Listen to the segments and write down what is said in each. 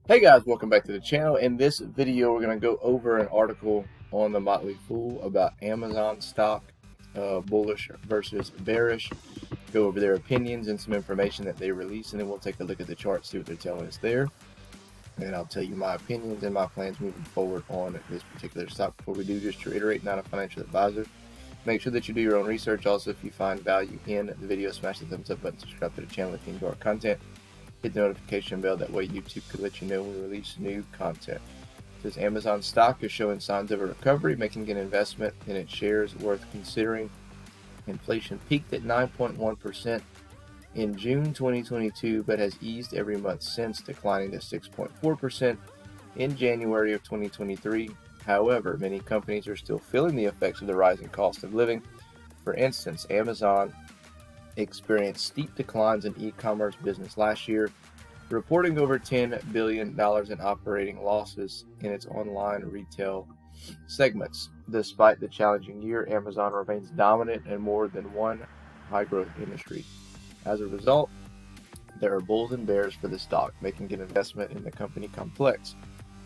Hey guys, welcome back to the channel. In this video, we're going to go over an article on the Motley Fool about Amazon stock, bullish versus bearish, go over their opinions and some information that they release, and then we'll take a look at the chart, see what they're telling us there, and I'll tell you my opinions and my plans moving forward on this particular stock. Before we do, just to reiterate, not a financial advisor. Make sure that you do your own research. Also, if you find value in the video, smash the thumbs up button, subscribe to the channel if you enjoy our content. Hit the notification bell, that way YouTube could let you know when we release new content. It says Amazon stock is showing signs of a recovery, making an investment in its shares worth considering. Inflation peaked at 9.1% in June 2022, but has eased every month since, declining to 6.4% in January of 2023. However, many companies are still feeling the effects of the rising cost of living. For instance, Amazon experienced steep declines in e-commerce business last year, reporting over $10 billion in operating losses in its online retail segments. Despite the challenging year, Amazon remains dominant in more than one high-growth industry. As a result, there are bulls and bears for the stock, making an investment in the company complex.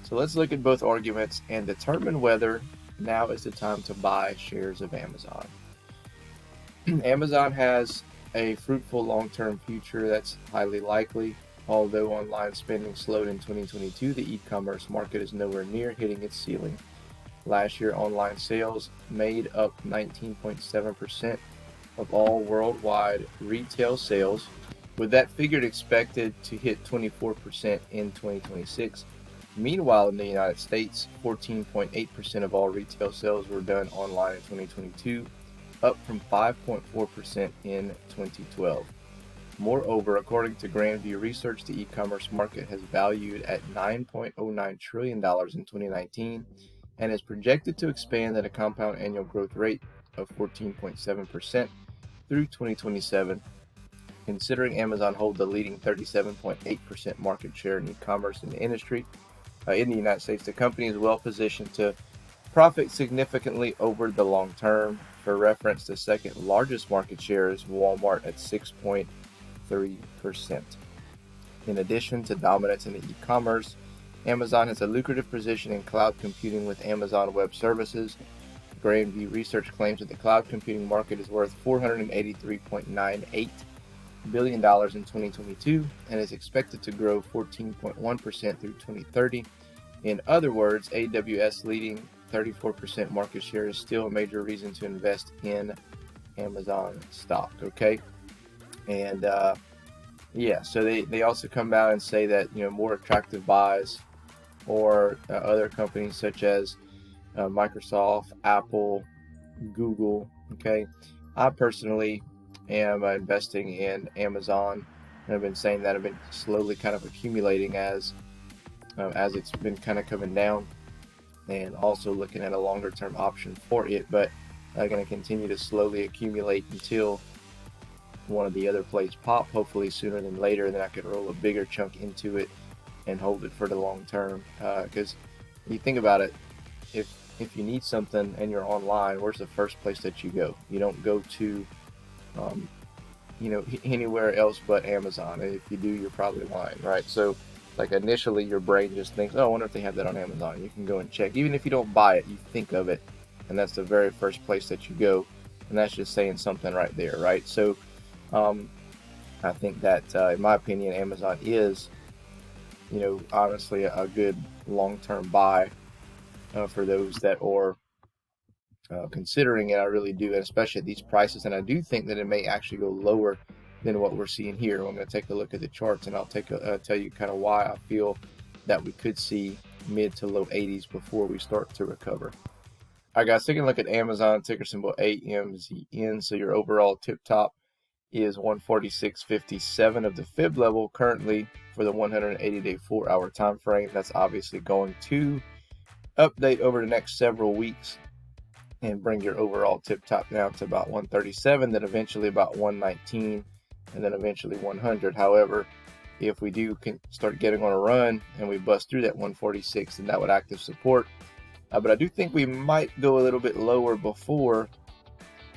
So let's look at both arguments and determine whether now is the time to buy shares of Amazon. Amazon has a fruitful long-term future that's highly likely. Although online spending slowed in 2022, the e-commerce market is nowhere near hitting its ceiling. Last year, online sales made up 19.7% of all worldwide retail sales, with that figure expected to hit 24% in 2026. Meanwhile, in the United States, 14.8% of all retail sales were done online in 2022, up from 5.4% in 2012. Moreover, according to Grandview Research, the e-commerce market has valued at $9.09 trillion in 2019 and is projected to expand at a compound annual growth rate of 14.7% through 2027. Considering Amazon holds the leading 37.8% market share in e-commerce in the industry in the United States, the company is well positioned to profit significantly over the long term. For reference, the second largest market share is Walmart at 6.3%. In addition to dominance in e-commerce, Amazon has a lucrative position in cloud computing with Amazon Web Services. Grandview Research claims that the cloud computing market is worth $483.98 billion in 2022 and is expected to grow 14.1% through 2030. In other words, AWS leading 34% market share is still a major reason to invest in Amazon stock. Okay, and so they also come out and say that more attractive buys or other companies such as Microsoft, Apple, Google. Okay, I personally am investing in Amazon, and I've been saying that I've been slowly kind of accumulating as it's been kind of coming down, and also looking at a longer term option for it, but I'm going to continue to slowly accumulate until one of the other plays pop, hopefully sooner than later, and then I could roll a bigger chunk into it and hold it for the long term. Because you think about it, if you need something and you're online, where's the first place that you go? You don't go to anywhere else but Amazon, and if you do, you're probably lying, right? So like initially your brain just thinks, oh, I wonder if they have that on Amazon. You can go and check. Even if you don't buy it, you think of it, and that's the very first place that you go, and that's just saying something right there, right? So I think that in my opinion, Amazon is honestly a good long-term buy for those that are considering it. I really do, and especially at these prices, and I do think that it may actually go lower than what we're seeing here. I'm going to take a look at the charts, and I'll tell you kind of why I feel that we could see mid to low 80s before we start to recover. All right, guys, taking a look at Amazon, ticker symbol AMZN. So your overall tip top is 146.57 of the fib level currently for the 180-day 4-hour time frame. That's obviously going to update over the next several weeks and bring your overall tip top down to about 137, then eventually about 119, and then eventually 100. However, if we do start getting on a run and we bust through that 146, then that would act as support. But I do think we might go a little bit lower before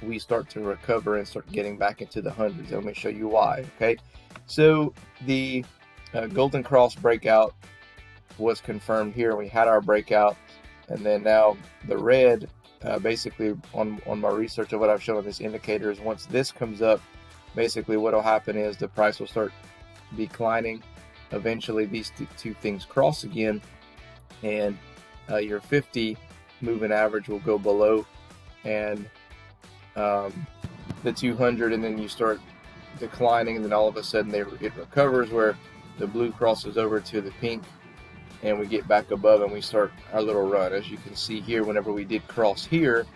we start to recover and start getting back into the hundreds. Let me show you why. Okay, so the Golden Cross breakout was confirmed here. We had our breakout, and then now the red, basically on my research of what I've shown on this indicator, is once this comes up, basically what will happen is the price will start declining. Eventually these two things cross again, and your 50 moving average will go below, and the 200, and then you start declining, and then all of a sudden it recovers where the blue crosses over to the pink, and we get back above and we start our little run. As you can see here, whenever we did cross here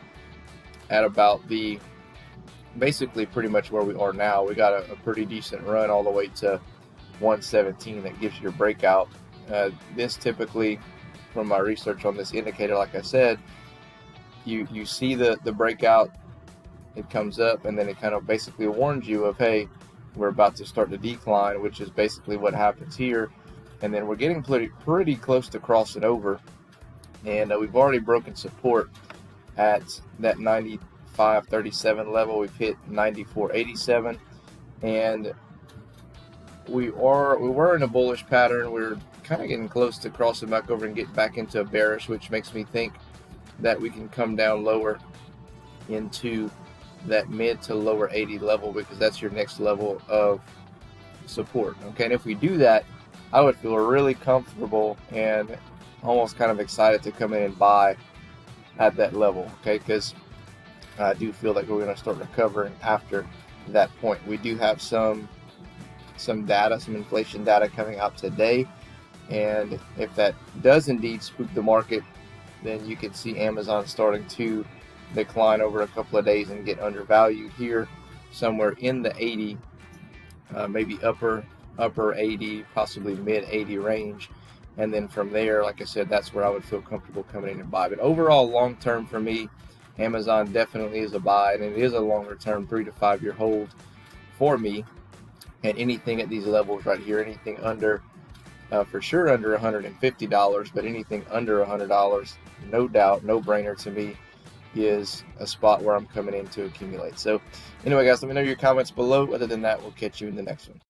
at about the basically pretty much where we are now, we got a pretty decent run all the way to 117. That gives you your breakout. This typically, from my research on this indicator, like I said, you see the breakout, it comes up, and then it kind of basically warns you of, hey, we're about to start to decline, which is basically what happens here. And then we're getting pretty close to crossing over, and we've already broken support at that 95.37 level. We've hit 94.87, and we were in a bullish pattern. We're kind of getting close to crossing back over and getting back into a bearish, which makes me think that we can come down lower into that mid to lower 80 level, because that's your next level of support. Okay, and if we do that, I would feel really comfortable and almost kind of excited to come in and buy at that level. Okay, because I do feel like we're going to start recovering after that point. We do have some data, some inflation data coming out today, and if that does indeed spook the market, then you can see Amazon starting to decline over a couple of days and get undervalued here somewhere in the 80, maybe upper 80, possibly mid 80 range. And then from there, like I said, that's where I would feel comfortable coming in and buy. But overall, long term for me, Amazon definitely is a buy, and it is a longer term 3 to 5 year hold for me. And anything at these levels right here, anything under, for sure under $150, but anything under $100, no doubt, no brainer to me, is a spot where I'm coming in to accumulate. So anyway, guys, let me know your comments below. Other than that, we'll catch you in the next one.